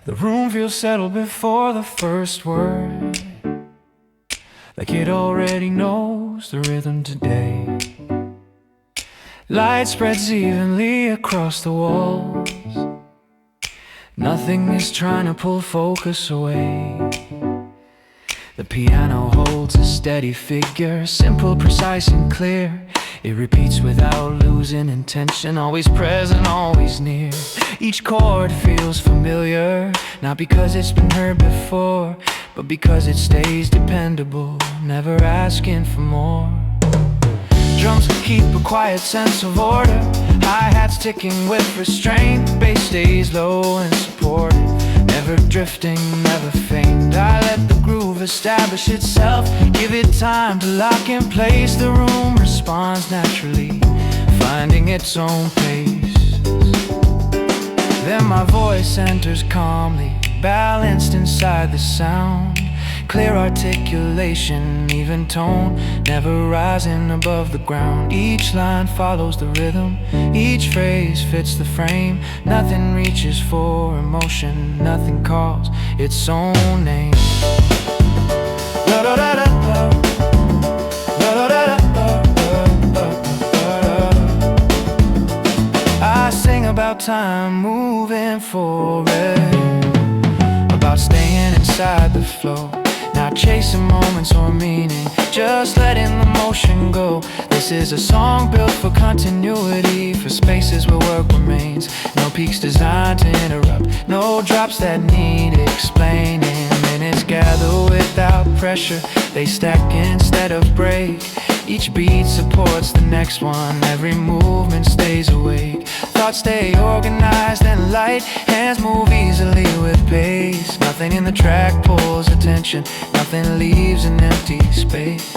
The room feels settled before the first word, like it already knows the rhythm today. Light spreads evenly across the walls. Nothing is trying to pull focus away. The piano holds a steady figure, simple, precise and clear. It repeats without losing intention, always present, always near. Each chord feels familiar, not because it's been heard before, but because it stays dependable, never asking for more. Drums keep a quiet sense of order, hi-hats ticking with restraint, bass stays low and supported, never drifting, never faint. I let the groove establish itself, give it time to lock in place. The room responds naturally, finding its own pace. Then my voice enters calmly, balanced inside the sound. Clear articulation, even tone, never rising above the ground. Each line follows the rhythm, each phrase fits the frame. Nothing reaches for emotion, nothing calls its own name. I sing about time moving forward, about staying inside the flow, not chasing moments or meaning, just letting the motion go. This is a song built for continuity, for spaces where work remains. No peaks designed to interrupt, no drops that need explaining. Minutes gather without pressure, they stack instead of break. Each beat supports the next one, every movement stays awake. Thoughts stay organized and light, hands move easily with pace. Nothing in the track pulls attention, nothing leaves an empty space.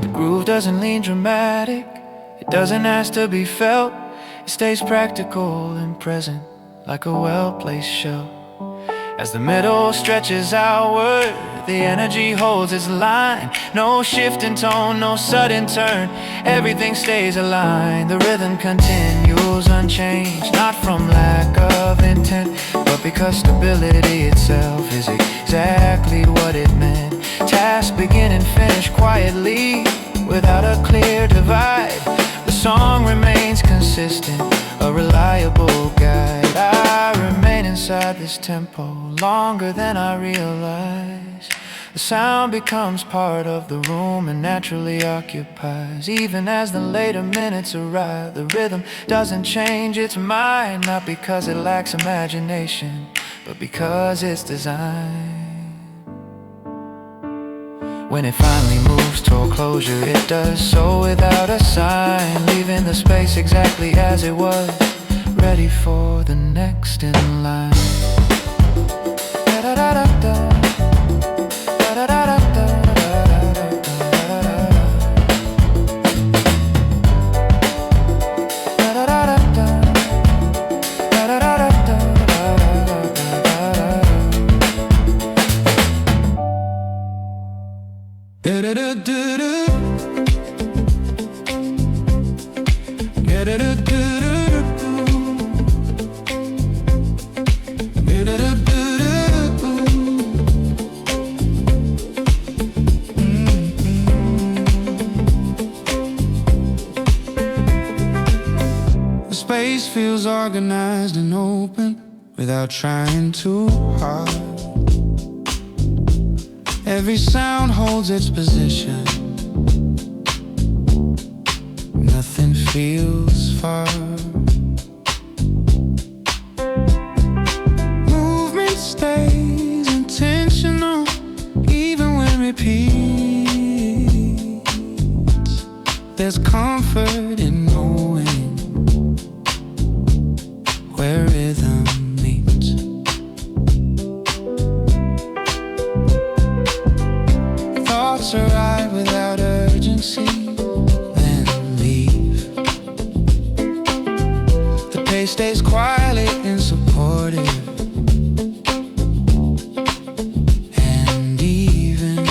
The groove doesn't lean dramatic, it doesn't ask to be felt. It stays practical and present, like a well-placed shell. As the middle stretches outward, the energy holds its line. No shift in tone, no sudden turn, everything stays aligned. The rhythm continues unchanged, not from lack of intent, but because stability itself is exactly what it meant. Tasks begin and finish quietly, without a clear divide. The song remains consistent, a reliable guide. I remain inside this tempo longer than I realize. The sound becomes part of the room and naturally occupies. Even as the later minutes arrive, the rhythm doesn't change its mind, not because it lacks imagination, but because it's designed. When it finally moves toward closure, it does so without a sign, leaving the space exactly as it was, ready for the next in line. Space feels organized and open without trying too hard. Every sound holds its position, nothing feels far. Movement stays intentional, even when repeats. There's comfort in knowing where rhythm meets. Thoughts arrive without urgency, then leave. The pace stays quietly and supportive, and even.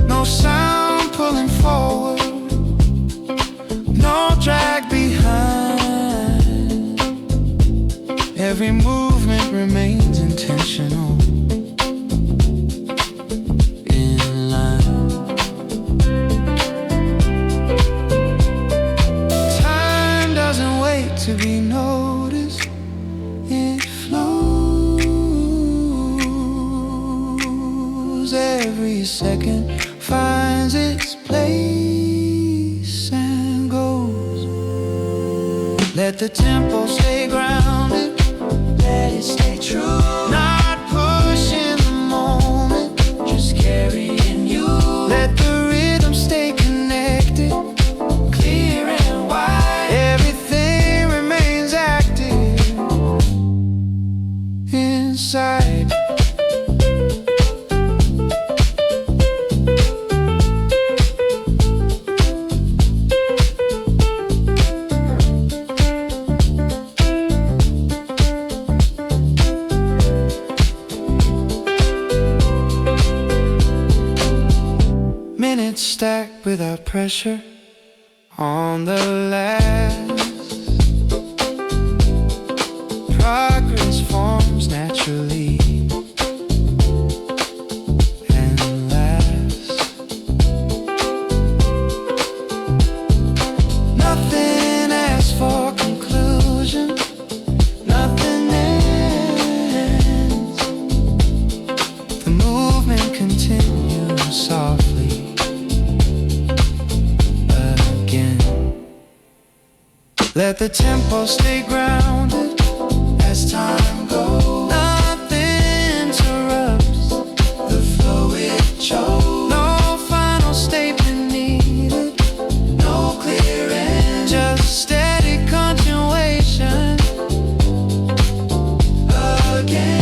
No sound pulling forward, no drag behind. Every movement remains intentional. In line. Time doesn't wait to be noticed. It flows. Every second finds its place and goes. Let the tempo stay grounded. Let it stay true. Not pushing the moment, just carrying you. Let the rhythm stay connected, clear and wide. Everything remains active inside. Minutes stacked without pressure on the last. Progress forms naturally and lasts. Nothing asks for conclusion. Nothing ends. The movement continues softly. Let the tempo stay grounded as time goes. Nothing interrupts the flow it chose. No final statement needed, no clear end, just steady continuation again.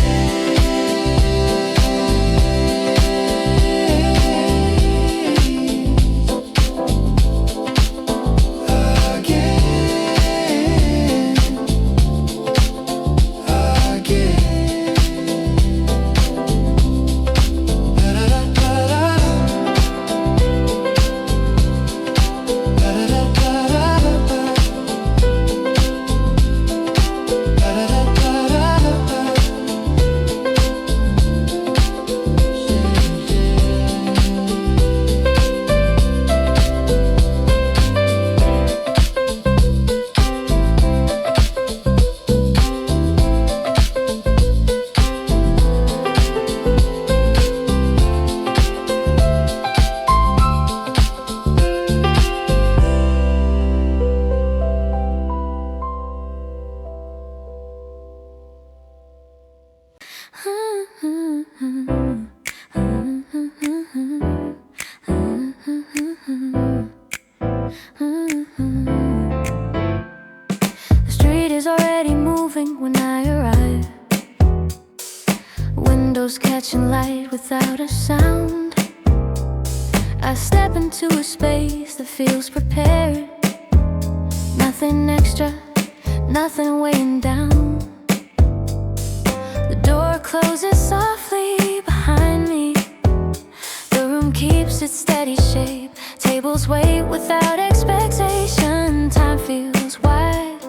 The street is already moving when I arrive. Windows catching light without a sound. I step into a space that feels prepared. Nothing extra, nothing weighing down. The door closes softly behind me. The room keeps its steady shape. Tables wait without expectation. Time feels wide,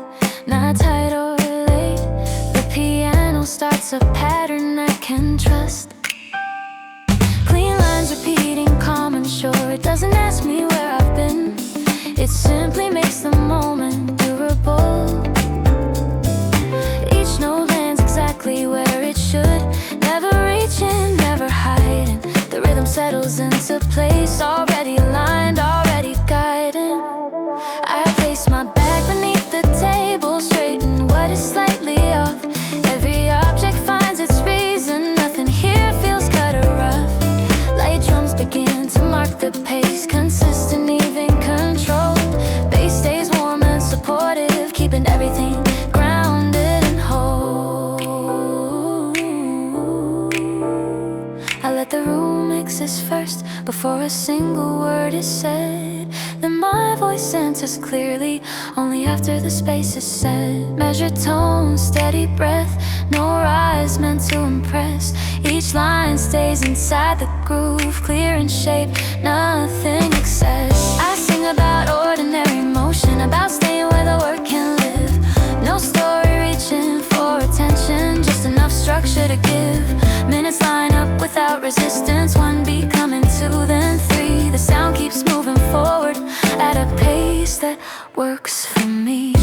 not tight or late. The piano starts a pattern I can trust. Clean lines repeating, calm and sure. It doesn't ask me where I've been. It simply makes the moment durable. Each note lands exactly where it should. Never reaching, never hiding. The rhythm settles into place. Already aligned, already guiding. I place my bag beneath the table, straighten what is slightly off. Every object finds its reason. Nothing here feels cut or rough. Light drums begin to mark the pace. Consistent, even controlled. Bass stays warm and supportive, keeping everything grounded and whole. I let the room exist first before a single word is said. Then my voice enters clearly only after the space is set. Measured tone, steady breath, no rise meant to impress. Each line stays inside the groove, clear in shape, nothing excess. I sing about ordinary motion, about staying where the work can live. No story reaching for attention. resistance. One beat coming two, then three. The sound keeps moving forward at a pace that works for me.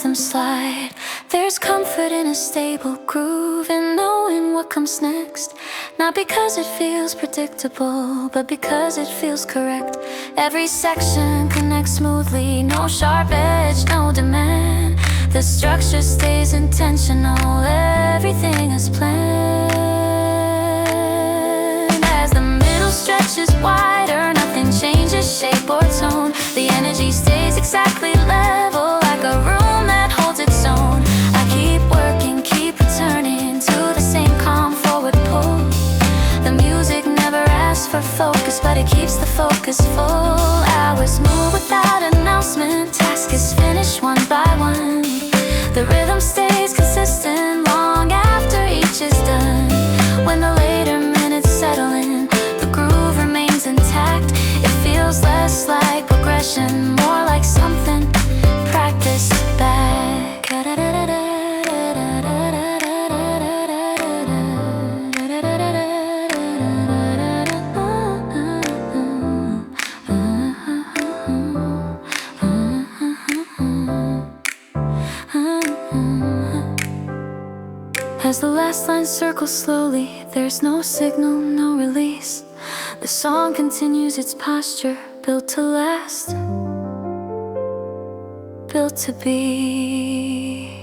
Them slide. There's comfort in a stable groove and knowing what comes next. Not because it feels predictable, but because it feels correct. Every section connects smoothly, no sharp edge, no demand. The structure stays intentional, everything is planned. As the middle stretches wider, nothing changes shape or tone. The energy stays exactly level, like a room that holds its own. I keep working, keep returning to the same calm forward pull. The music never asks for focus, but it keeps the focus full. Hours move without announcement, task is finished one by one. The rhythm stays consistent long after each is done. When the later minutes settle in, the groove remains intact. It feels less like progression, more like something practiced back. As the last line circles slowly, there's no signal, no release. The song continues its posture, built to last, built to be.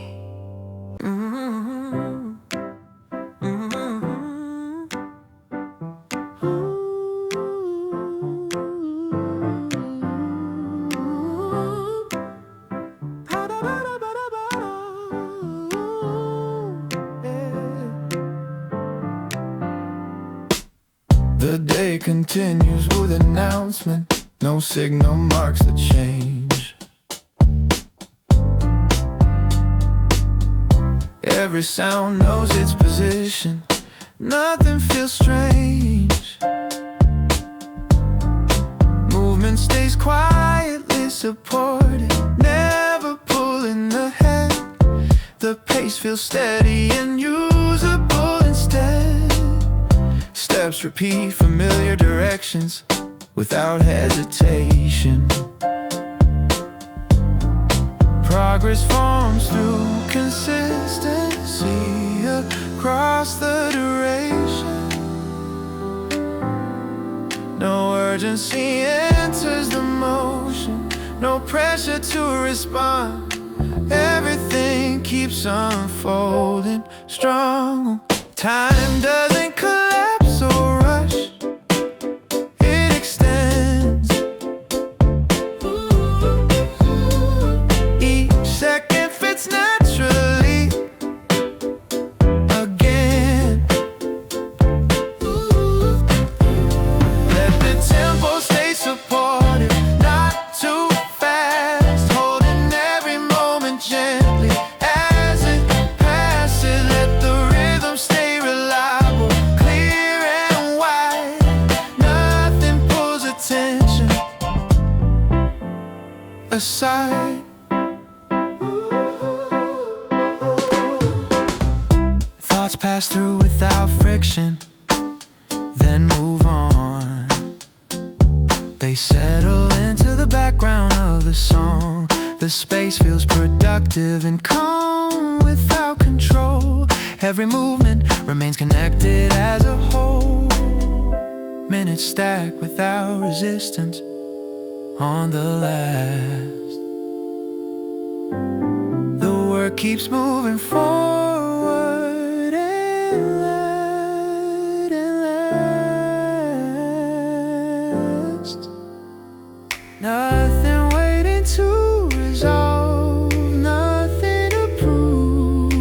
The day continues with announcement. No signal marks the change. Every sound knows its position. Nothing feels strange. Movement stays quietly supported, never pulling ahead. The pace feels steady and usable instead. Steps repeat familiar directions without hesitation. Progress forms through consistency across the duration. No urgency enters the motion, no pressure to respond. Everything keeps unfolding strong. Time doesn't collapse or rush, it extends. Each second fits naturally again. Let the tempo stay supportive, not too fast, holding every moment gently as it passes. Let the rhythm stay reliable, clear and wide. Nothing pulls attention aside. Thoughts pass through without friction, then move on. They settle into the background of the song. The space feels productive and calm without control. Every movement remains connected as a whole. Minutes stack without resistance on the last. The work keeps moving forward and last. Nothing waiting to resolve, nothing to prove.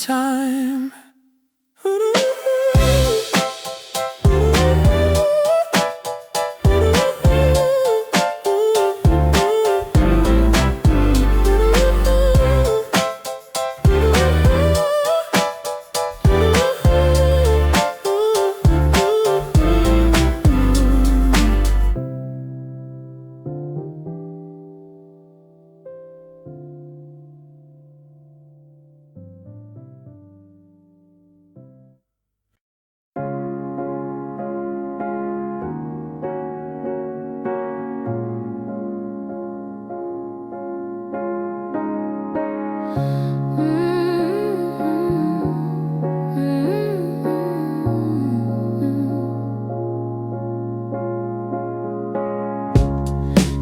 time.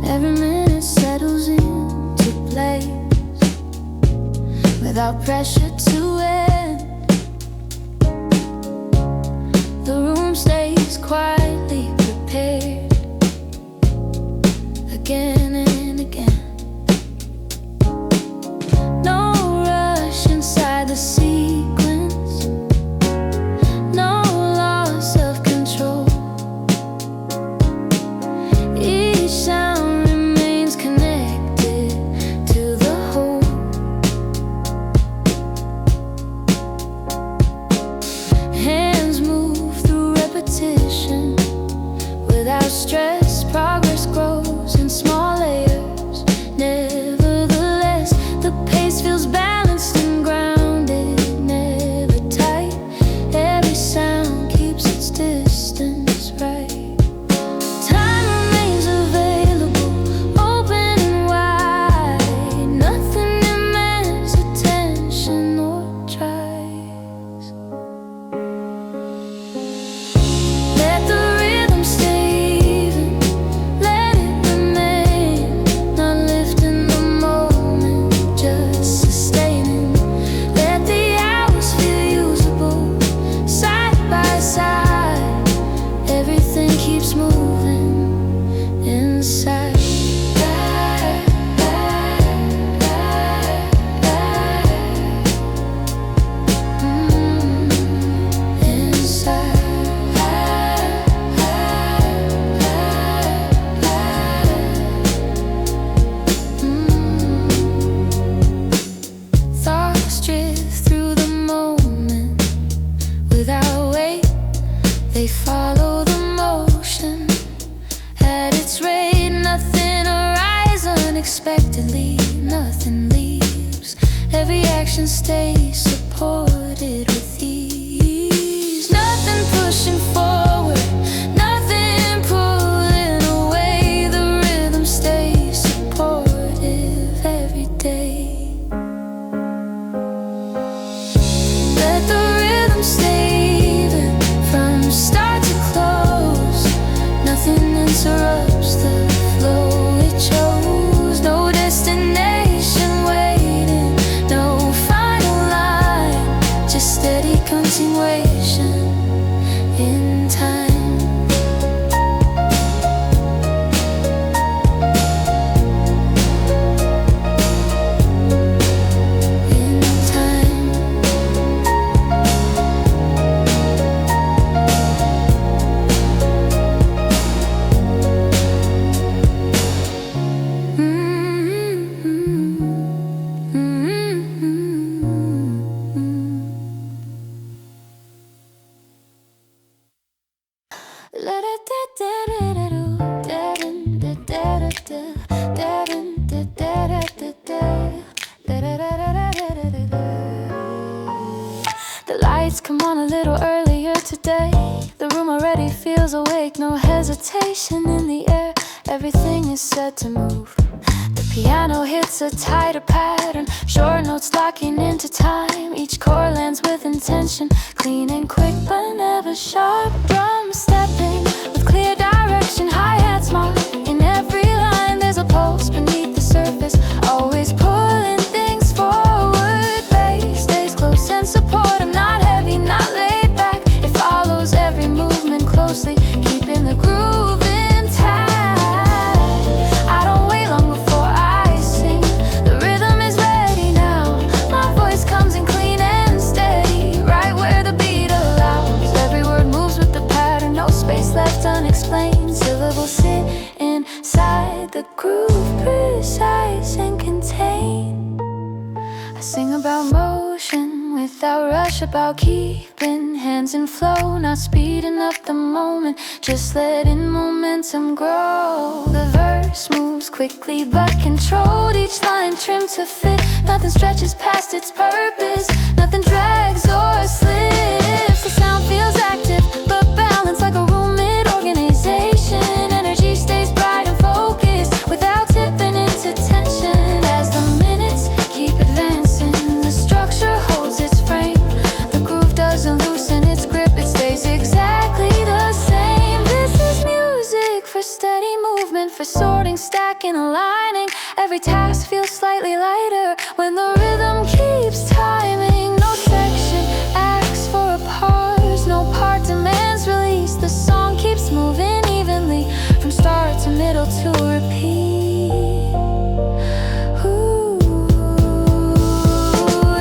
Every minute settles into place without pressure to end. The room stays quietly prepared again and again. No rush inside the sequence, no loss of control. Each sound remains connected to the whole. Hands move through repetition without stress. Progress grows in small layers. Nevertheless, the pace feels balanced and grounded, never tight. Every sound keeps its distance right. Time remains available, open and wide. Nothing demands attention or tries. Let the rhythm stay even, let it remain. Not lifting the moment, just sustaining. Let the hours feel usable, side by side. Everything keeps moving inside. Thoughts drift through the moment without weight. They follow the motion at its rate. Nothing arrives unexpectedly, nothing leaves. Every action stays supported with ease. Nothing pushing forward, nothing pulling away. The rhythm stays supportive every day. Let the rhythm stay even from start to close. Nothing interrupts the flow it chose. No destination waiting, no final line, just steady continuation in time. In time. The lights come on a little earlier today. The room already feels awake, no hesitation in the air. Everything is set to move. The piano hits a tighter pattern, short notes locking into time. Each chord lands with intention, clean and quick but never sharp. Drums stepping with clear direction, hi-hats marking every line. There's a pulse beneath the surface, always pulling things forward. Bass stays close and supportive, not heavy, not laid back. It follows every movement closely, keeping the groove intact. I don't wait long before I sing. The rhythm is ready now. My voice comes in clean and steady. unexplained. Syllables sit inside the groove, precise and contained. I sing about motion without rush, about keeping hands in flow, not speeding up the moment, just letting momentum grow. The verse moves quickly but controlled, each line trimmed to fit. Nothing stretches past its purpose, nothing drags or slips. The sound feels active but balanced, like a roommate organization. Energy stays bright and focused without tipping into tension. As the minutes keep advancing, the structure holds its frame. The groove doesn't loosen its grip, it stays exactly the same. This is music for steady movement, for sorting, stacking, aligning. Every task feels slightly lighter when the rhythm keeps timing. No section asks for a pause, no part demands release. The song keeps moving evenly from start to middle to repeat. Ooh.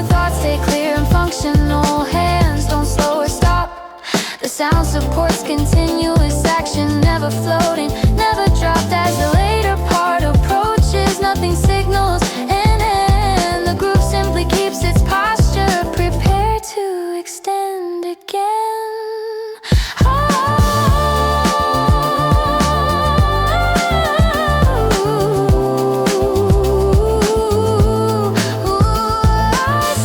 Thoughts stay clear and functional, hands don't slow or stop. The sound supports continuous action, never floating, never dropped. As the later part approaches, nothing signals an end. The groove simply keeps its posture, prepared to extend again.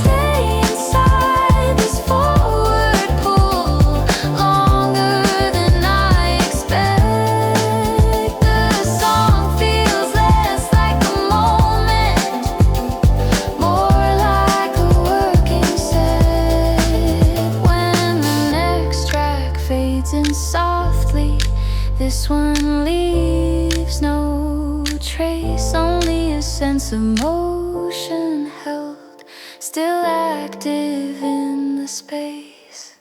Stay inside this forward pull longer than I expect. The song feels less like a moment, more like a working set. When the next track fades in softly, this one leaves no trace, only a sense of motion held, still active in the space.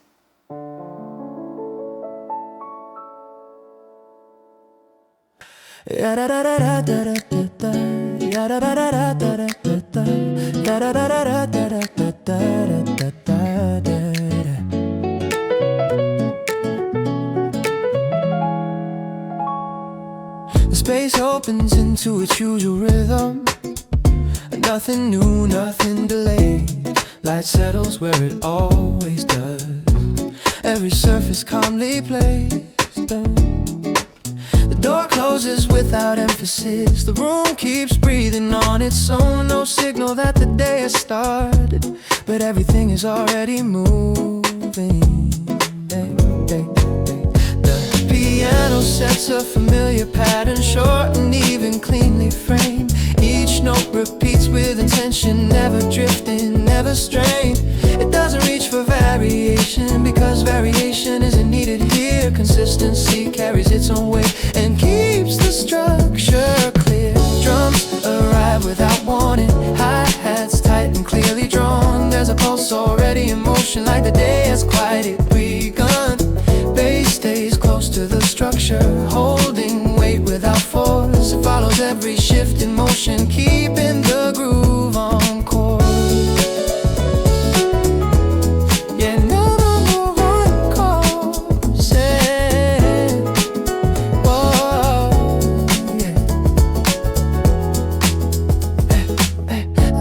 The space opens into its usual rhythm. Nothing new, nothing delayed. Light settles where it always does. Every surface calmly placed. The door closes without emphasis. The room keeps breathing on its own. No signal that the day has started, but everything is already moving. The piano sets a familiar pattern, short and even, cleanly framed. Each note repeats with intention, never drifting, never strained. It doesn't reach for variation, because variation isn't needed here. Consistency carries its own weight and keeps the structure clear. Drums arrive without warning, hi-hats tight and clearly drawn. There's a pulse already in motion, like the day has quite begun. Bass stays close to the structure, holding weight without force. It follows every shift in motion, keeping the groove on course. Yeah, number one course. Whoa, yeah.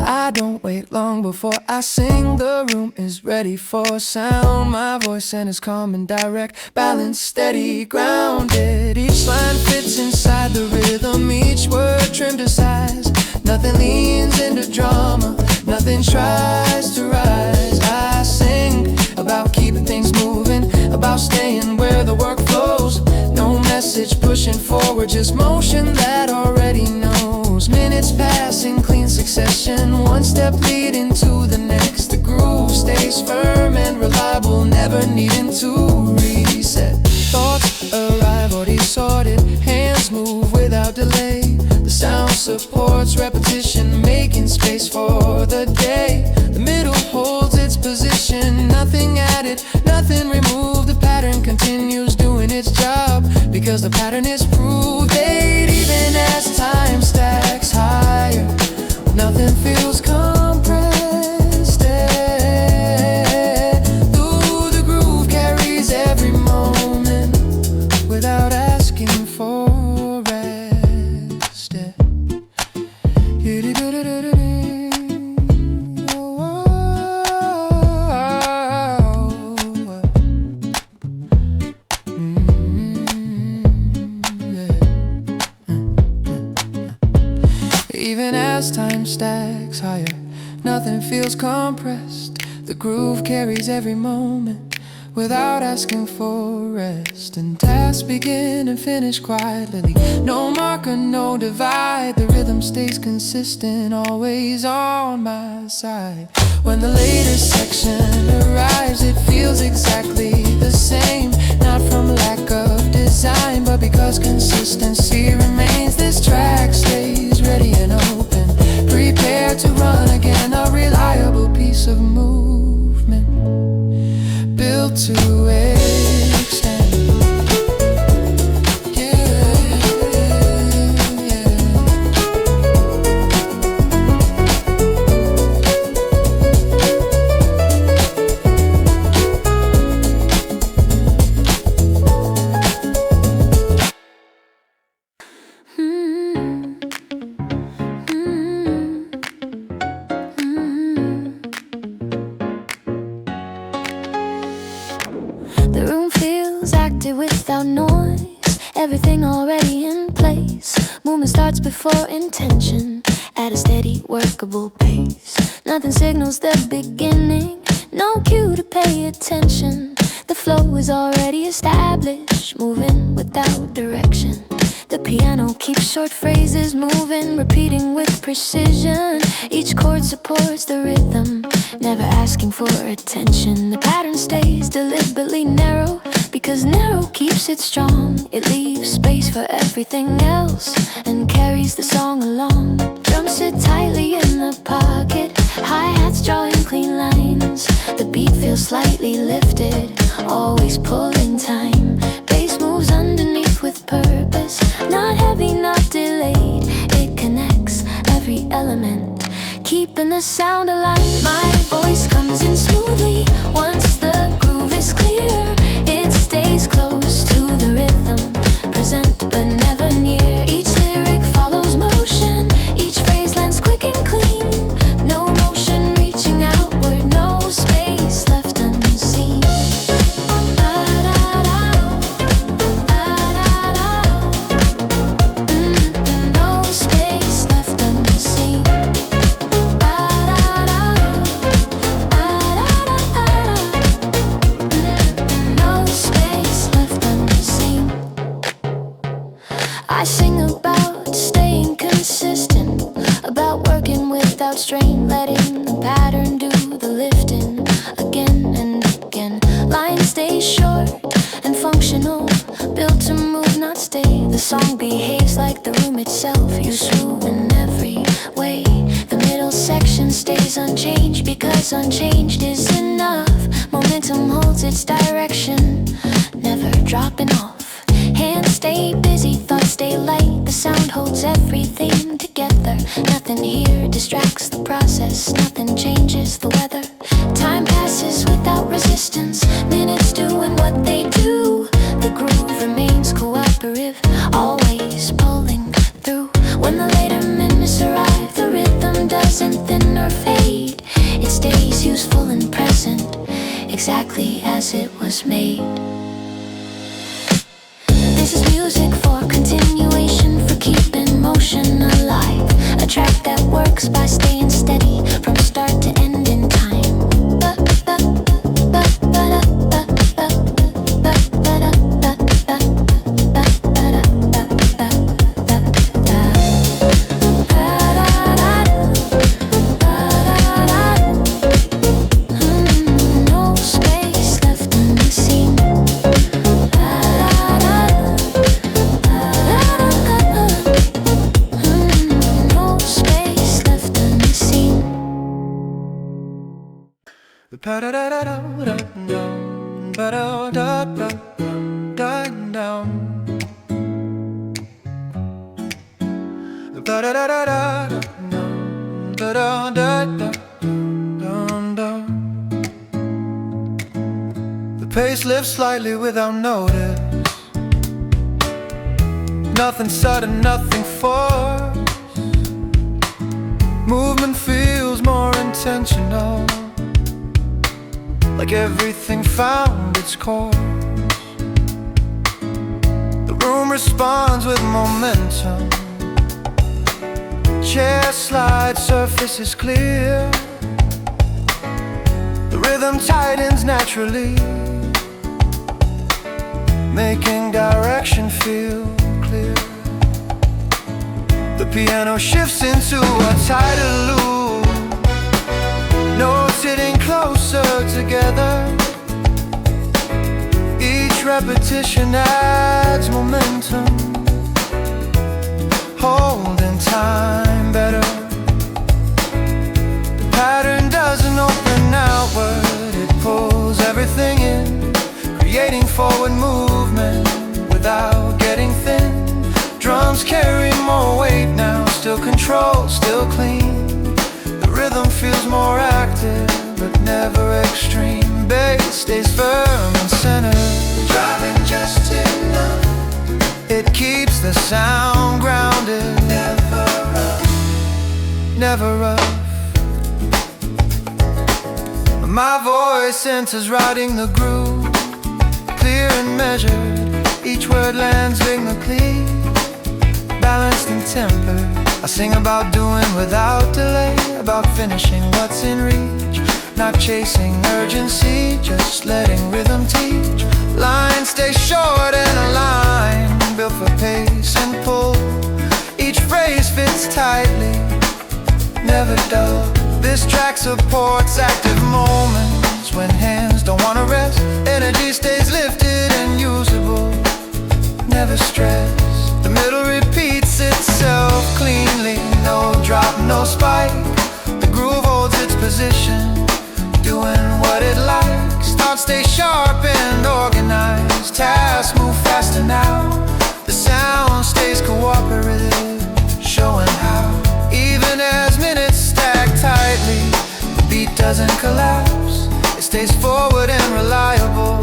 I don't wait long before I sing. The room is ready for sound. My voice and it's calm and direct, balanced, steady, grounded. Each line fits inside the rhythm, each word trimmed to size. Nothing leans into drama, nothing tries to rise. I sing about keeping things moving, about staying where the work flows. No message pushing forward, just motion that already knows. Minutes pass in clean succession, one step leading to the next. The groove stays firm and reliable, never needing to reset. Thoughts arrive already sorted, hands move without delay. The sound supports repetition, making space for the day. The middle holds its position, nothing added, nothing removed. The pattern continues doing its job, because the pattern is proved. Even as time stacks higher, nothing feels compressed. Through the groove carries every moment without Even as time stacks higher, nothing feels compressed. The groove carries every moment without asking for rest. And tasks begin and finish quietly. No marker, no divide. The rhythm stays consistent, always on my side. When the latest section arrives, it feels exactly the same. Not from lack of design, but because consistency remains. This track stays ready and open, prepared to run again. A reliable piece of movement built to extend. The room feels active without noise, everything already in place. Movement starts before intention, at a steady, workable pace. Nothing signals the beginning, no cue to pay attention. The flow is already established, moving without direction. The piano keeps short phrases moving, repeating with precision. Each chord supports the rhythm, never asking for attention. The pattern stays deliberately narrow, because narrow keeps it strong. It leaves space for everything else and carries the song along. Drums sit tightly in the pocket, hi-hats drawing clean lines. The beat feels slightly lifted, always pulling time. Bass moves underneath with purpose, not heavy, not delayed. It connects every element, keeping the sound alive. My voice comes in smoothly once the groove is clear. It stays close to the rhythm, present but never near. Each lyric follows motion, each phrase lands quick and clean. No motion reaching outward, no space left unseen. No space left unseen. No space left unseen. I sing about staying consistent, about working without strain, letting the pattern do the lifting again and again. Lines stay short and functional, built to move, not stay. The song behaves like the room itself, useful in every way. The middle section stays unchanged, because unchanged is enough. Momentum holds its direction, never dropping off. Hands stay busy, thoughts stay light. The sound holds everything together. Nothing here distracts the process, nothing changes the weather. Time passes without resistance, minutes doing what they do. The groove remains cooperative, always pulling through. When the later minutes arrive, the rhythm doesn't thin or fade. It stays useful and present, exactly as it was made. This is music for continuation, for keeping motion alive. A track that works by staying steady from start to end in time. No space left unseen. No space left unseen. The pace lifts slightly without notice. Nothing sudden, nothing forced. Movement feels more intentional, like everything found its course. The room responds with momentum, Chair slide, surface is clear. The rhythm tightens naturally, making direction feel clear. The piano shifts into a tighter loop, notes hitting closer together. Each repetition adds momentum, holding time better. The pattern doesn't open outward, it pulls everything in, creating forward movement without getting thin. Drums carry more weight now, still controlled, still clean. The rhythm feels more active, but never extreme. Bass stays firm and centered, driving just enough. It keeps the sound grounded, never rough, never rough. My voice enters riding the groove, clear and measured, each word lands rhythmically, balanced and tempered. I sing about doing without delay, about finishing what's in reach, not chasing urgency, just letting rhythm teach. Lines stay short and aligned, built for pace and pull. Each phrase fits tightly, never dull. This track supports active moments when hands don't wanna rest. Energy stays lifted and usable, never stressed. The middle repeats itself cleanly, no drop, no spike. The groove holds its position, doing what it likes. Thoughts stay sharp and organized, tasks move faster now. The sound stays cooperative, showing how. Even as minutes stack tightly, the beat doesn't collapse. It stays forward and reliable,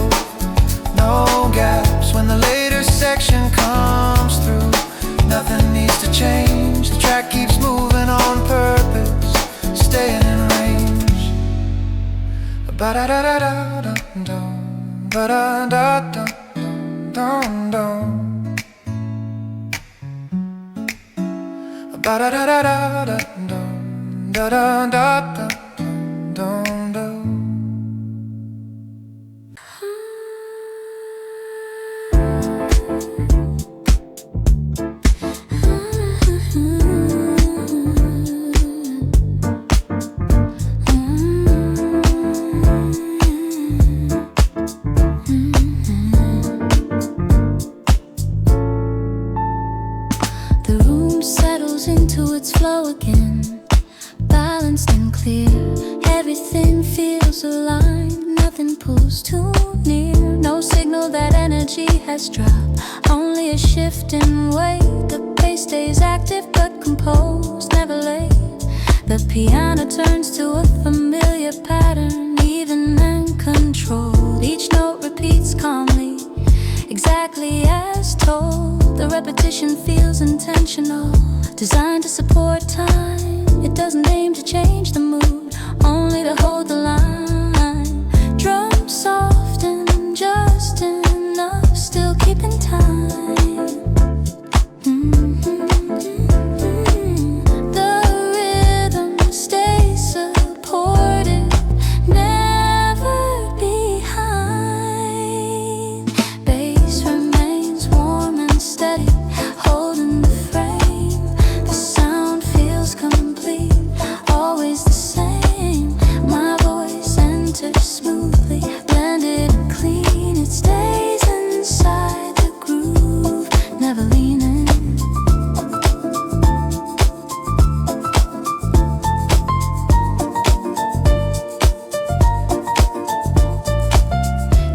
no gaps. When the later section comes through, nothing needs to change. The track keeps moving on purpose, staying in range. Ba-da-da-da-da-dum-dum, ba-da-da-da-dum-dum. Ba-da-da-da-da-dum, da-da-da-da-dum-dum. Into its flow again, balanced and clear. Everything feels aligned, nothing pulls too near. No signal that energy has dropped, only a shift in weight. The pace stays active but composed, never late. The piano turns to a familiar pattern, even and controlled. Each note repeats calmly, exactly as told. The repetition feels intentional, designed to support time. It doesn't aim to change the mood, only to hold the line. Drums soft and just enough, still keeping time. The rhythm stays supported, never behind. Bass remains warm and steady, holding the frame. The sound feels complete, always the same. My voice enters smoothly, blended and clean. It stays inside the groove, never leaning.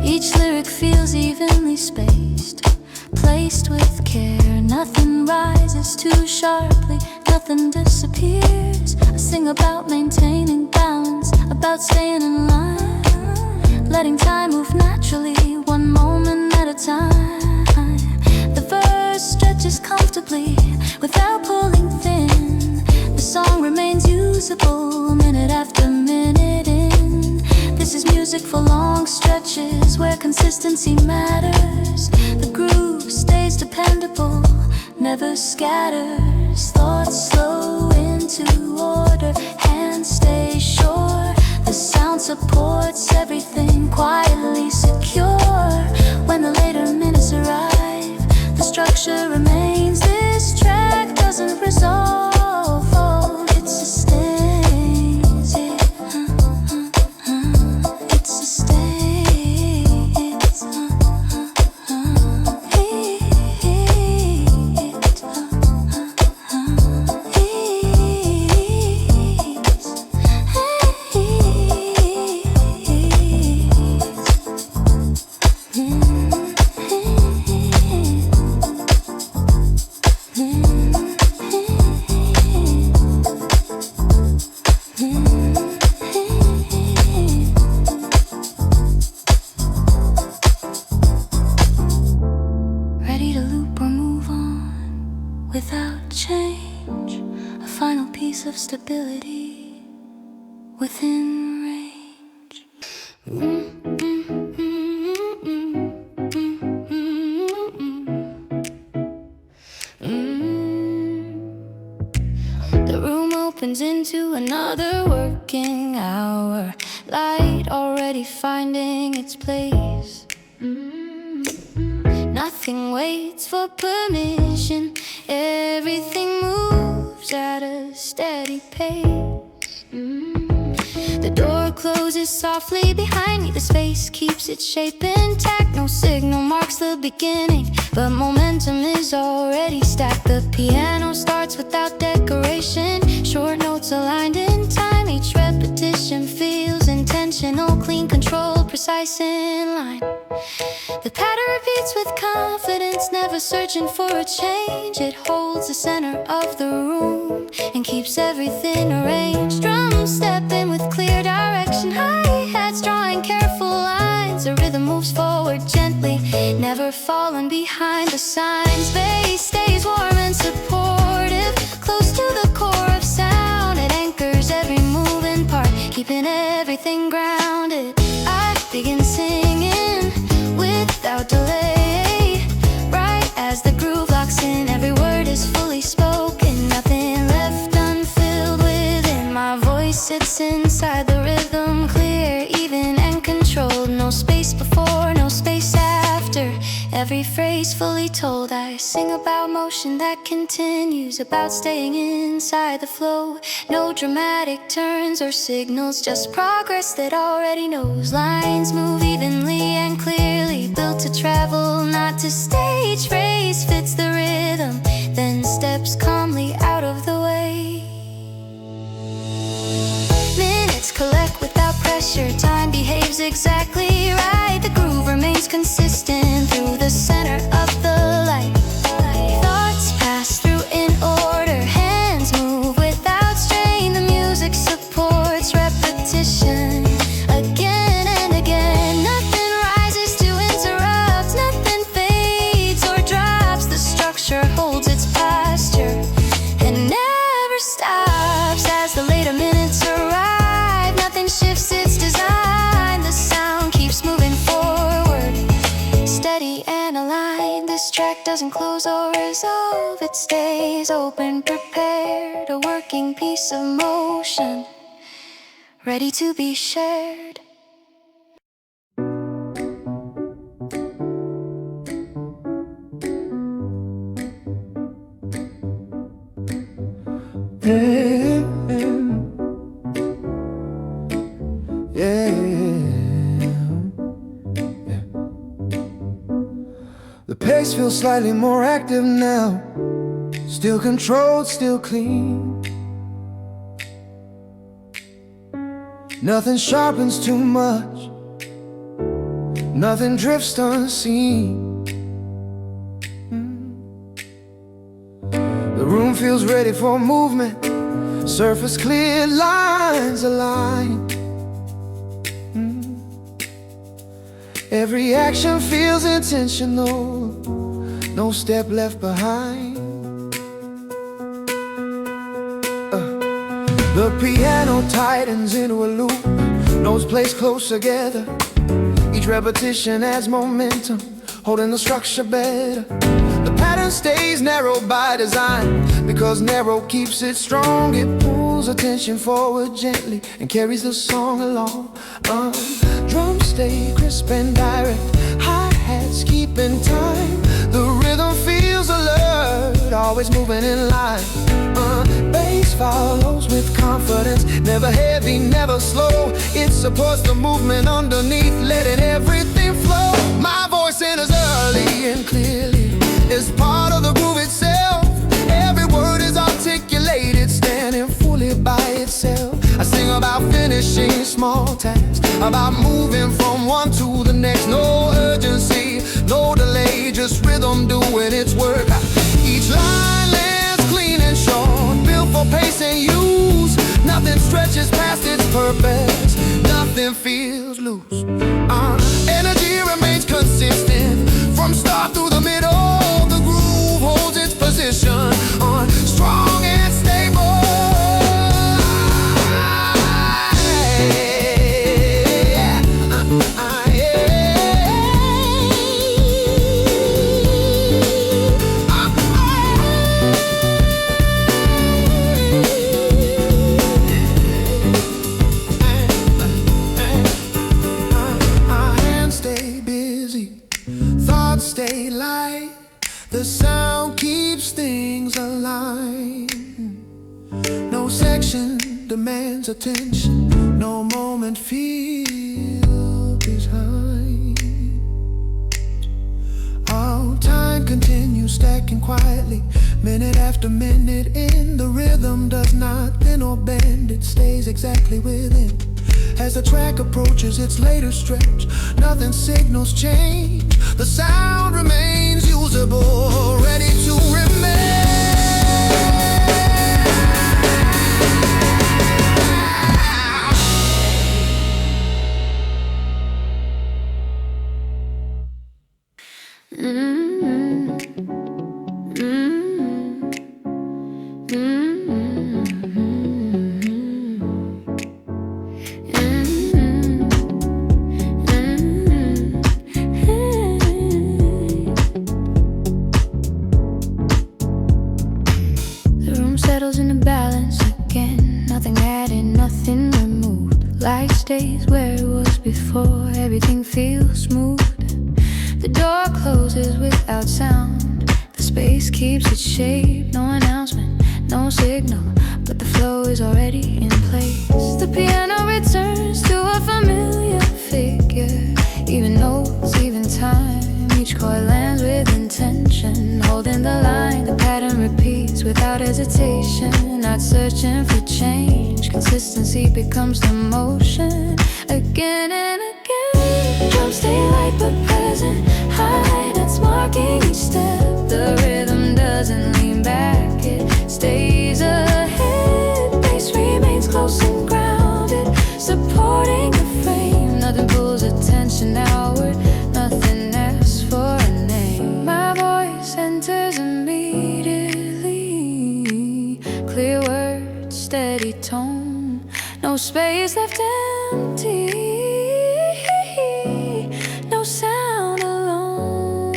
Each lyric feels evenly spaced, placed with care. Nothing rises too sharply, nothing disappears. I sing about maintaining balance, about staying in line, letting time move naturally, one moment at a time. The verse stretches comfortably, without pulling thin. The song remains usable, minute after minute in. This is music for long stretches, where consistency matters. The groove stays dependable, never scatters. Thoughts slow in, supports everything, quietly secure. When the later minutes arrive, the structure remains. This track doesn't resolve, oh, it sustains. It sustains. Ready to loop or move on without change, a final piece of stability within range. The room opens into another working hour, light already finding its place. Nothing waits for permission, everything moves at a steady pace. The door closes softly behind me, the space keeps its shape intact. No signal marks the beginning, but momentum is already stacked. The piano starts without decoration, short notes aligned in time. Each repetition feels intentional, clean control, precise in line. The pattern repeats with confidence, never searching for a change. It holds the center of the room and keeps everything arranged. Drums step in with clear direction, hi-hats drawing careful lines. The rhythm moves forward gently, never falling behind the signs. Bass stays warm and supportive, close to the core of sound. It anchors every moving part, keeping everything grounded. I begin singing without delay, right as the groove locks in. Every word is fully spoken, nothing left unfilled within. My voice sits inside the rhythm, clear, even, and controlled. No space before, no space after, every phrase fully told. I sing about motion that continues, about staying inside the flow. No dramatic turns or signals, just progress that already knows. Lines move evenly and clearly, built to travel, not to stage. Phrase fits the rhythm, then steps calmly out of the way. Minutes collect without pressure, time behaves exactly right. The groove remains consistent through the center of the light. Thoughts pass through in order, hands move without strain. The music supports repetition again and again. Nothing rises to interrupt, nothing fades or drops. The structure holds its posture and never stops. As the later minutes arrive, nothing shifts its design. The sound keeps moving forward, steady and aligned. This track doesn't close or resolve, it stays open, prepared. A working piece of motion, ready to be shared. The pace feels slightly more active now, still controlled, still clean. Nothing sharpens too much, nothing drifts unseen. The room feels ready for movement, surface clear, lines aligned. Every action feels intentional, no step left behind. The piano tightens into a loop, notes placed close together. Each repetition adds momentum, holding the structure better. The pattern stays narrow by design, because narrow keeps it strong. It pulls attention forward gently and carries the song along. Drums stay crisp and direct, hi-hats keep in time. The rhythm feels alert, always moving in line. Bass follows with confidence, never heavy, never slow. It supports the movement underneath, letting everything flow. My voice enters early and clearly, it's part of the groove itself. Every word is articulated, standing fully by itself. I sing about finishing small tasks, about moving from one to the next. No urgency, no delay, just rhythm doing its work. Each line lands clean and short, built for pace and use. Nothing stretches past its purpose, nothing feels loose. Energy remains consistent, from start through the middle. The groove holds its position, strong and stable. Stay light, the sound keeps things aligned. No section demands attention, no moment feels behind. All time continues stacking quietly, minute after minute in. The rhythm does not bend or bend, it stays exactly within. As the track approaches its later stretch, nothing signals change. The sound remains usable, ready to remain. In a balance again, nothing added, nothing removed. Light stays where it was before, everything feels smooth. The door closes without sound, the space keeps its shape. No announcement, no signal, but the flow is already in place. The piano returns to a familiar figure, even notes, even time. Each chord lands with intention, holding the line. The pattern repeats without hesitation, not searching for change. Consistency becomes the motion, again and again. Drums stay light but present, high notes marking each step. The rhythm doesn't lean back, it stays ahead. Bass remains close and grounded, supporting the frame. Nothing pulls attention outward, nothing asks for a name. My voice enters immediately, clear words, steady tone, no space left empty, no sound alone.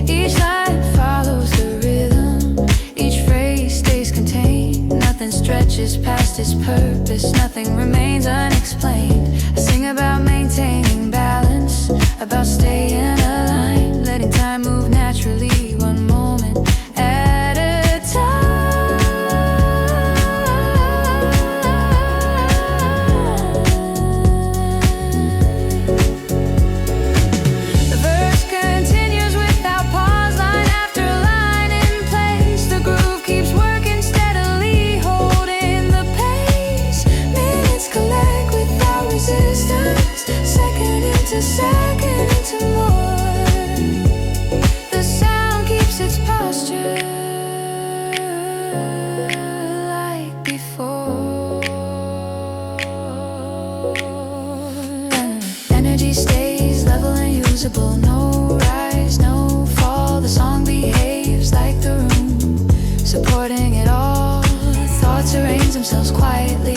Each line follows the rhythm, each phrase stays contained. Nothing stretches past its purpose, nothing remains unexplained. I sing about maintaining balance, about staying aligned, letting time move naturally, one moment at a time. The verse continues without pause, line after line in place. The groove keeps working steadily, holding the pace. Minutes collect without resistance, second into second into more. The sound keeps its posture like before. Energy stays level and usable, no rise, no fall. The song behaves like the room, supporting it all. Thoughts arrange themselves quietly,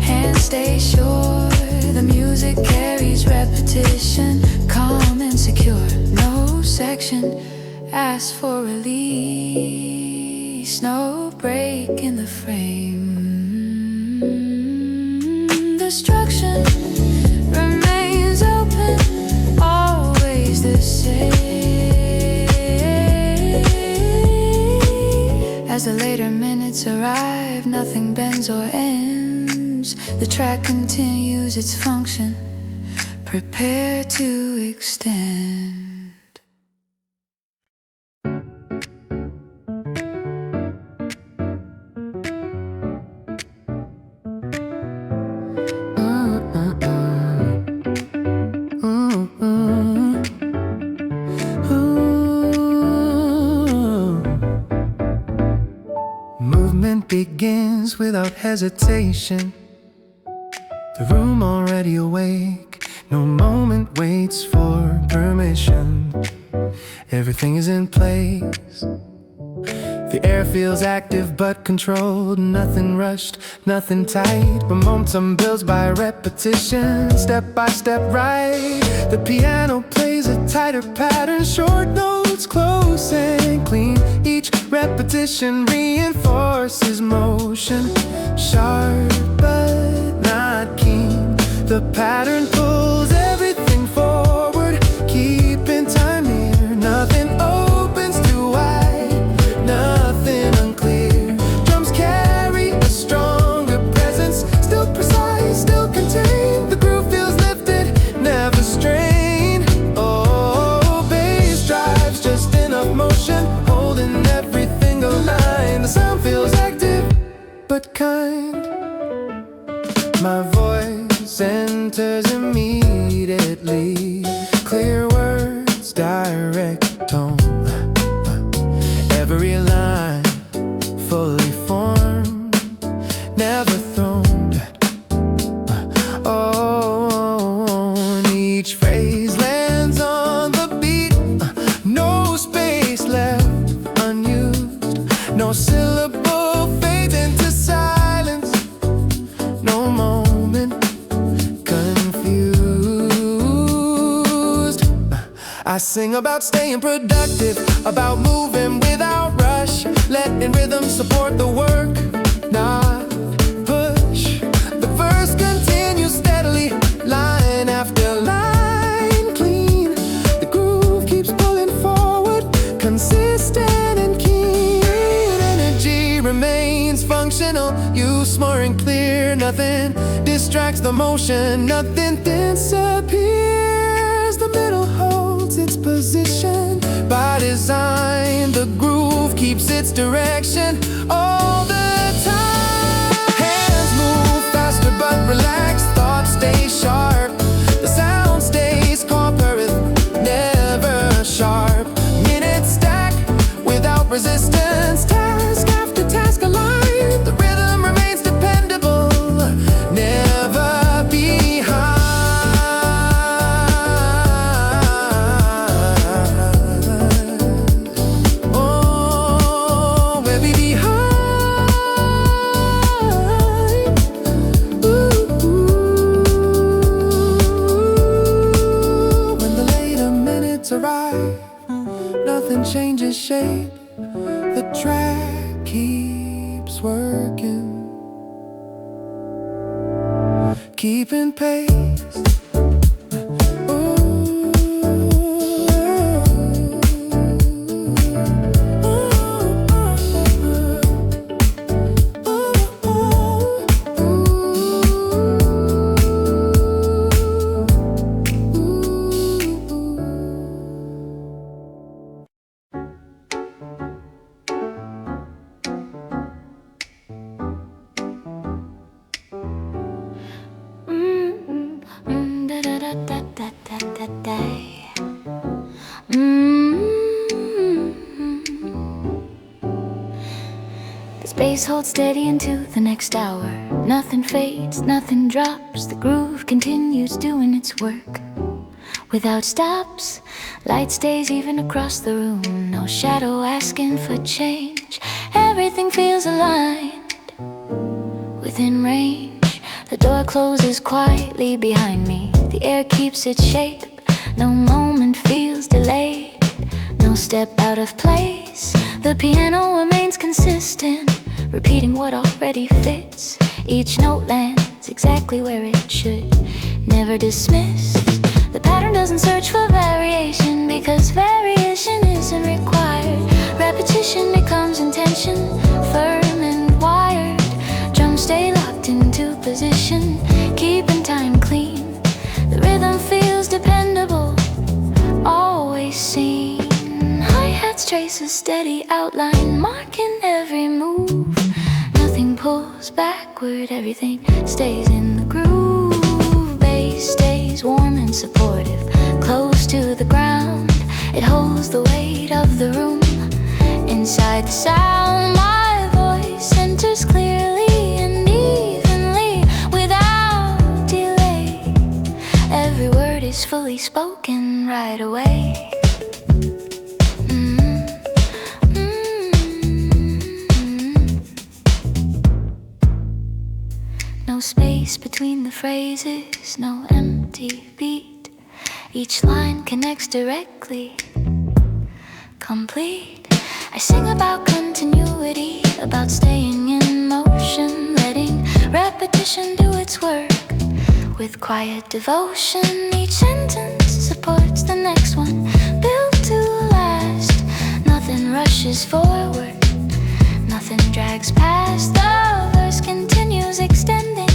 hands stay sure. The music carries repetition, calm and secure. No section ask for release. No break in the frame. Destruction remains open, always the same. As the later minutes arrive, nothing bends or ends. The track continues its function. Prepare to extend. Movement begins without hesitation. The room already awake, no moment waits for permission. Everything is in place. The air feels active but controlled. Nothing rushed, nothing tight. Momentum builds by repetition, step by step right. The piano plays a tighter pattern, short notes close and clean. Each repetition reinforces motion, sharp but not keen. The pattern pulls everything forward, keeping time near. Nothing opens too wide, nothing unclear. Drums carry a stronger presence, still precise, still contained. The groove feels lifted, never strained. Oh, bass drives just enough motion, holding everything aligned. The sound feels active but kind. My voice enters immediately, clear words, direct tone. Every line fully formed, never thrown. Oh, and each phrase lands on the beat. No space left unused, no syllable fades into silence. No moment confused. I sing about staying productive, about moving without rush, letting rhythm support the work, not push. The verse continues steadily, line after line, clean. The groove keeps pulling forward, consistent and keen. Energy remains functional, use more and clear. Nothing distracts the motion, nothing disappears. The middle holds its position by design. The groove keeps its direction all the time. Hands move faster but relaxed, thoughts stay sharp. The sound stays corporate, never sharp. Minutes stack without resistance, task after task aligned. The rhythm remains dependable, never behind. Oh, we'll be behind. Ooh. When the later minutes arrive, nothing changes shape. The track keeps working, keeping pace. Space holds steady into the next hour. Nothing fades, nothing drops. The groove continues doing its work without stops. Light stays even across the room, no shadow asking for change. Everything feels aligned within range. The door closes quietly behind me. The air keeps its shape, no moment feels delayed. No step out of place. The piano remains consistent, repeating what already fits. Each note lands exactly where it should, never dismissed. The pattern doesn't search for variation, because variation isn't required. Repetition becomes intention, firm and wired. Drums stay locked into position, keeping time clean. The rhythm feels dependable, always seen. Hi-hats trace a steady outline, marking every move. Nothing pulls backward, everything stays in the groove. Bass stays warm and supportive, close to the ground. It holds the weight of the room. Inside the sound, my voice enters clearly and evenly, without delay. Every word is fully spoken right away. No space between the phrases, no empty beat. Each line connects directly, complete. I sing about continuity, about staying in motion, letting repetition do its work with quiet devotion. Each sentence supports the next one, built to last. Nothing rushes forward, nothing drags past. The verse continues extending,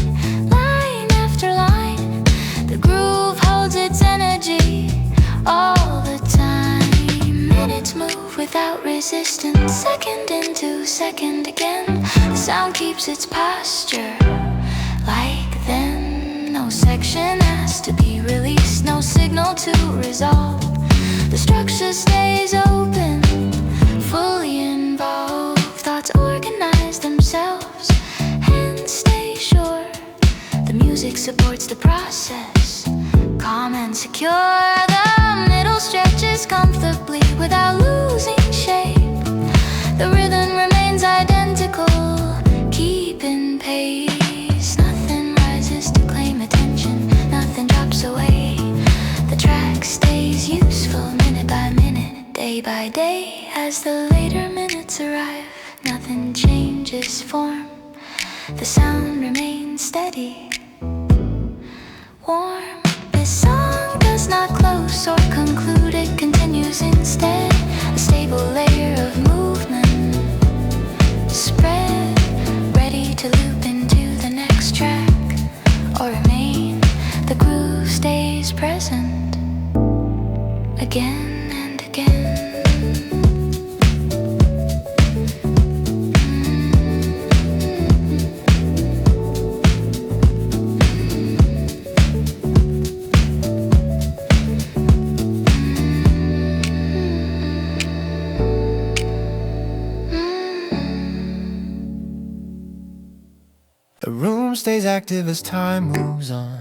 line after line. The groove holds its energy all the time. Minutes move without resistance, second into second again. The sound keeps its posture like then. No section has to be released, no signal to resolve. The structure stays open, fully involved. Thoughts organize themselves, hands stay sure. The music supports the process, calm and secure. The middle stretches comfortably without losing shape. The rhythm remains identical, keeping pace. Nothing rises to claim attention, nothing drops away. The track stays useful minute by minute, day by day. As the later minutes arrive, nothing changes form. The sound remains steady, warm. This song does not close or conclude, it continues instead. A stable layer of movement spread, ready to loop into the next track or remain. The groove stays present again and again. The room stays active as time moves on.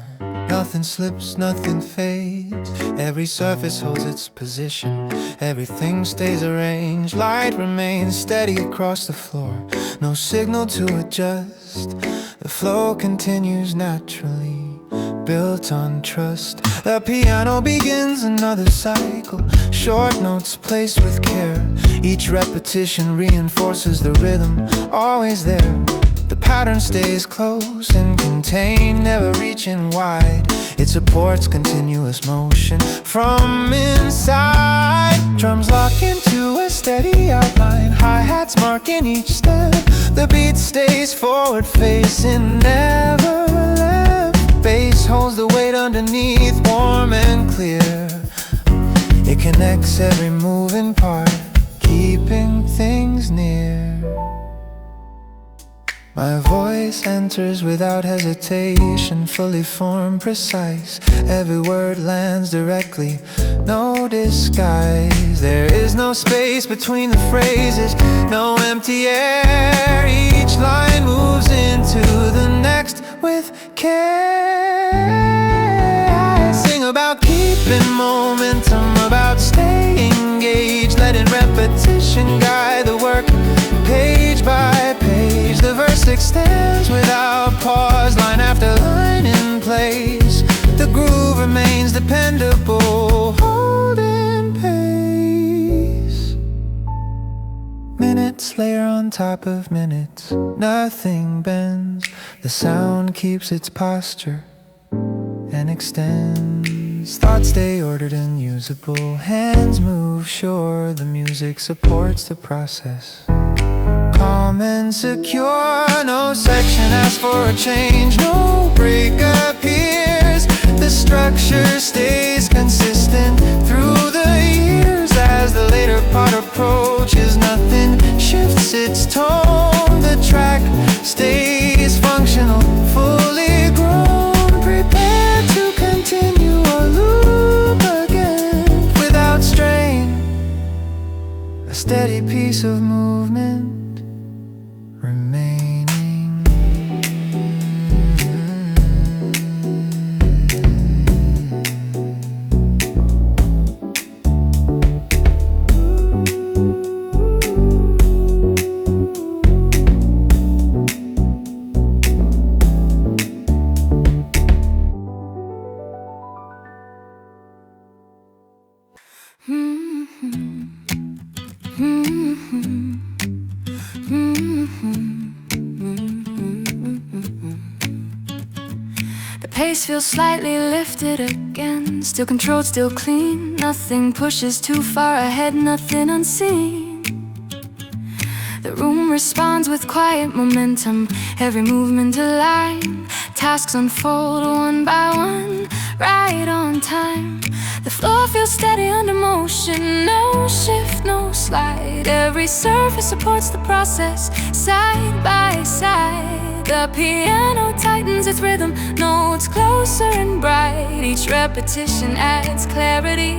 Nothing slips, nothing fades. Every surface holds its position. Everything stays arranged. Light remains steady across the floor. No signal to adjust. The flow continues naturally, built on trust. The piano begins another cycle. Short notes placed with care. Each repetition reinforces the rhythm, always there. The pattern stays close and contained, never reaching wide. It supports continuous motion from inside. Drums lock into a steady outline, hi-hats marking each step. The beat stays forward facing, never left. Bass holds the weight underneath, warm and clear. It connects every moving part, keeping things near. My voice enters without hesitation, fully formed, precise. Every word lands directly, no disguise. There is no space between the phrases, no empty air. Each line moves into the next with care. I sing about keeping momentum, about staying engaged, letting repetition guide the work, page by page. The verse extends without pause, line after line in place. The groove remains dependable, holding pace. on top of minutes. Nothing bends, the sound keeps its posture and extends. Thoughts stay ordered and usable. Hands move sure, the music supports the process. Calm and secure, no section asks for a change. No break appears, the structure stays consistent through the years. As the later part approaches, nothing shifts its tone. The track stays functional, fully grown, prepared to continue or loop again without strain. A steady piece of movement remaining. The pace feels slightly lifted again. Still controlled, still clean. Nothing pushes too far ahead, nothing unseen. The room responds with quiet momentum. Every movement aligned. Tasks unfold one by one, right on time. The floor feels steady under motion. No shift, no slide. Every surface supports the process, side by side. The piano tightens its rhythm, notes closer and bright. Each repetition adds clarity,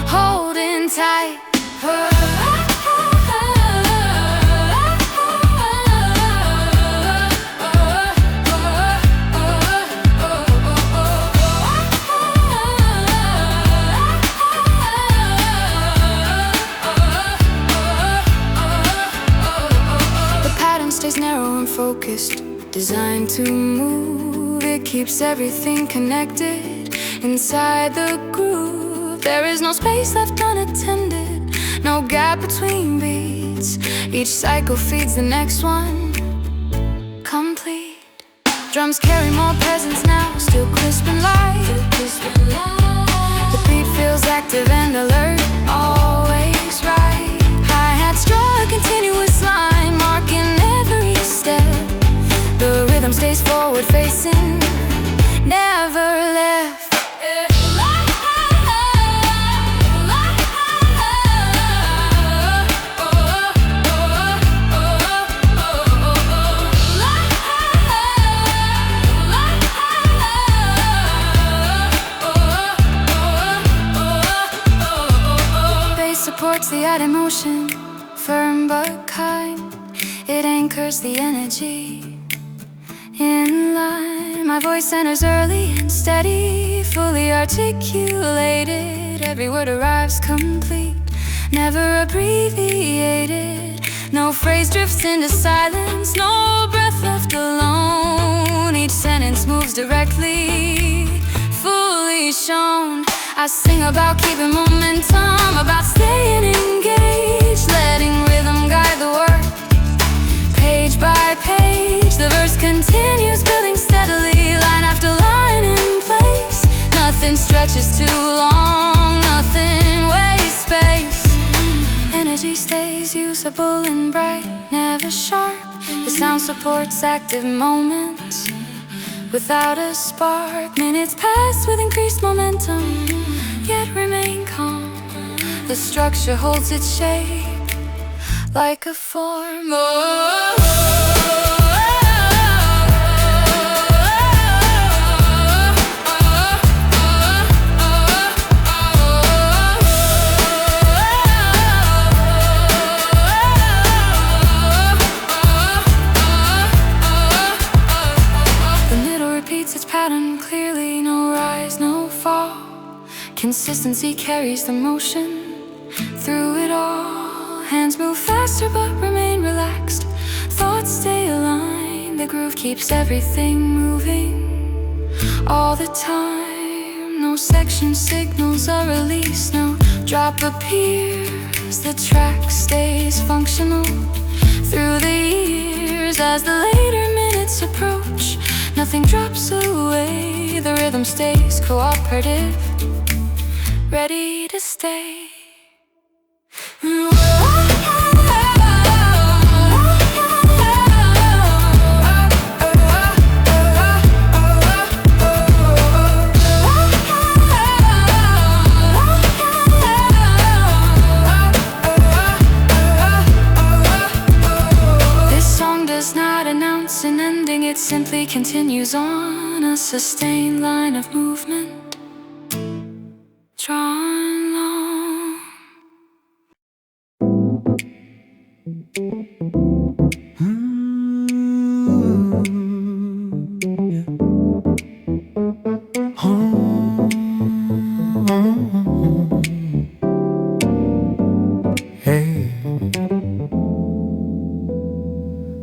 holding tight. Stays narrow and focused, designed to move. It keeps everything connected inside the groove. There is no space left unattended, no gap between beats. Each cycle feeds the next one, complete. Drums carry more presence now, still crisp and light. The beat feels active and alert, always right. Hi-hats draw a continuous line, marking every step. The rhythm stays forward facing, never left. Bass supports the added motion, firm but kind. It anchors the energy in line. My voice enters early and steady, fully articulated. Every word arrives complete, never abbreviated. No phrase drifts into silence, no breath left alone. Each sentence moves directly, fully shown. I sing about keeping momentum, about staying engaged, letting rhythm guide the work. Page by page, the verse continues building steadily, line after line in place. Nothing stretches too long, nothing wastes space. Energy stays usable and bright, never sharp. The sound supports active moments without a spark. Minutes pass with increased momentum, yet remain calm. The structure holds its shape like a form. The middle repeats its pattern clearly, no rise, no fall. Consistency carries the motion through it all. Hands move faster but remain relaxed. Thoughts stay aligned. The groove keeps everything moving all the time. No section signals are released, no drop appears. The track stays functional Through the years, as the later minutes approach, nothing drops away, the rhythm stays cooperative, ready to stay. An ending, it simply continues on, a sustained line of movement drawn long. Hey,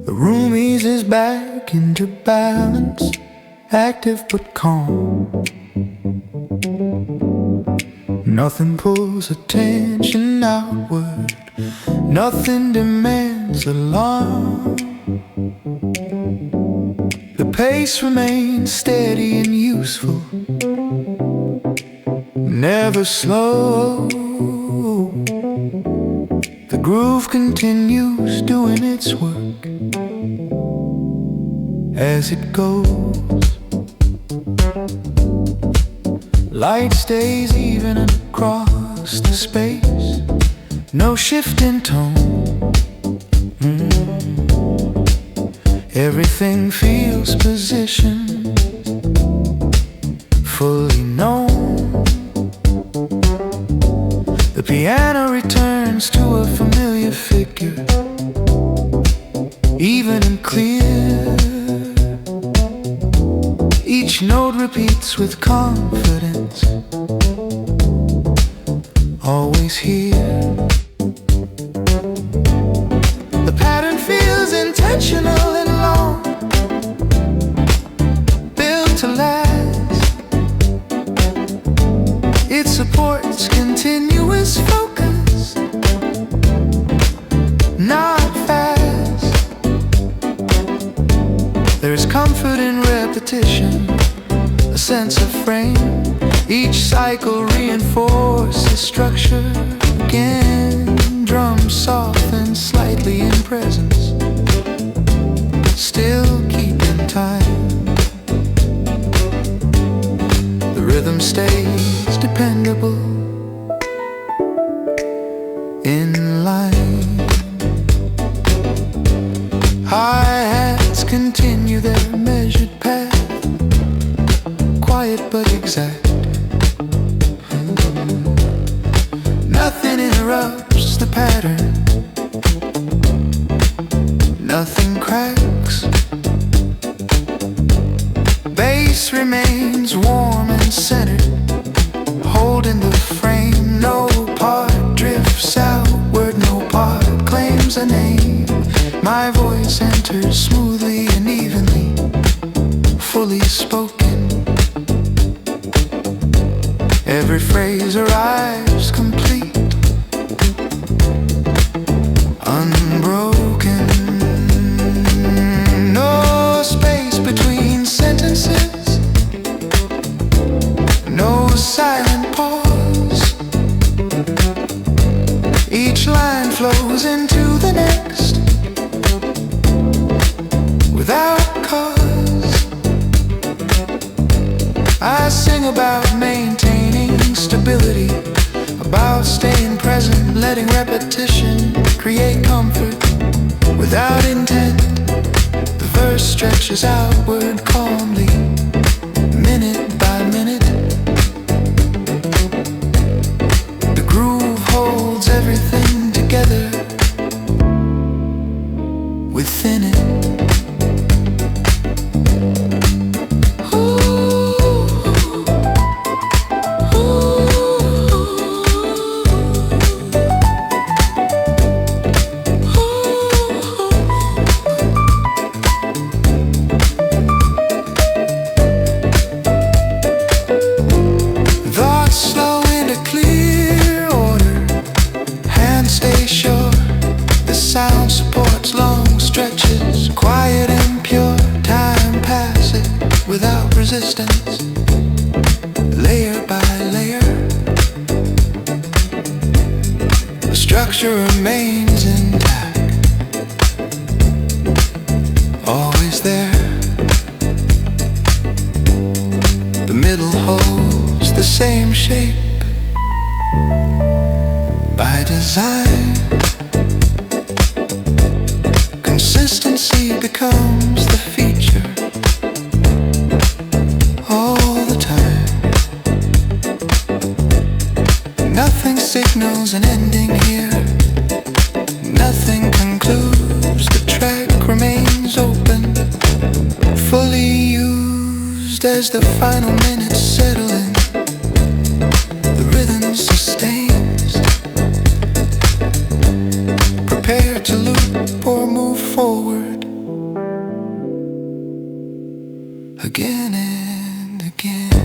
the room eases back into balance, active but calm. Nothing pulls attention outward, nothing demands alarm. The pace remains steady and useful, never slow. The groove continues doing its work as it goes. Light stays even across the space, no shift in tone. Everything feels positioned, fully known. The piano returns to a familiar figure, even and clear. Each note repeats with confidence, always here. The pattern feels intentional and long, built to last. It supports continuous focus, not fast. There's comfort in repetition, a sense of frame. Each cycle reinforces structure again. Drums soften slightly in presence, still keeping time. The rhythm stays dependable, in line. Hi-hats continue their measured path, quiet but exact. Nothing interrupts the pattern, nothing cracks. Bass remains warm and centered, holding the frame. No part drifts outward, no part claims a name. My voice enters smoothly and evenly, fully spoken. Every phrase arrives complete, unbroken. No space between sentences, no silent pause. Each line flows into the next, without cause. I sing about maintaining stability, about staying present, letting repetition create comfort without intent. The verse stretches outward calmly, minute by minute. The groove holds everything together within it. resistance, layer by layer. The structure remains intact, always there. The middle holds the same shape by design. Consistency becomes the feature all the time. Nothing signals an ending here, nothing concludes. The track remains open, fully used as the final minutes settle in. The rhythm sustains, prepare to loop or move forward again and again.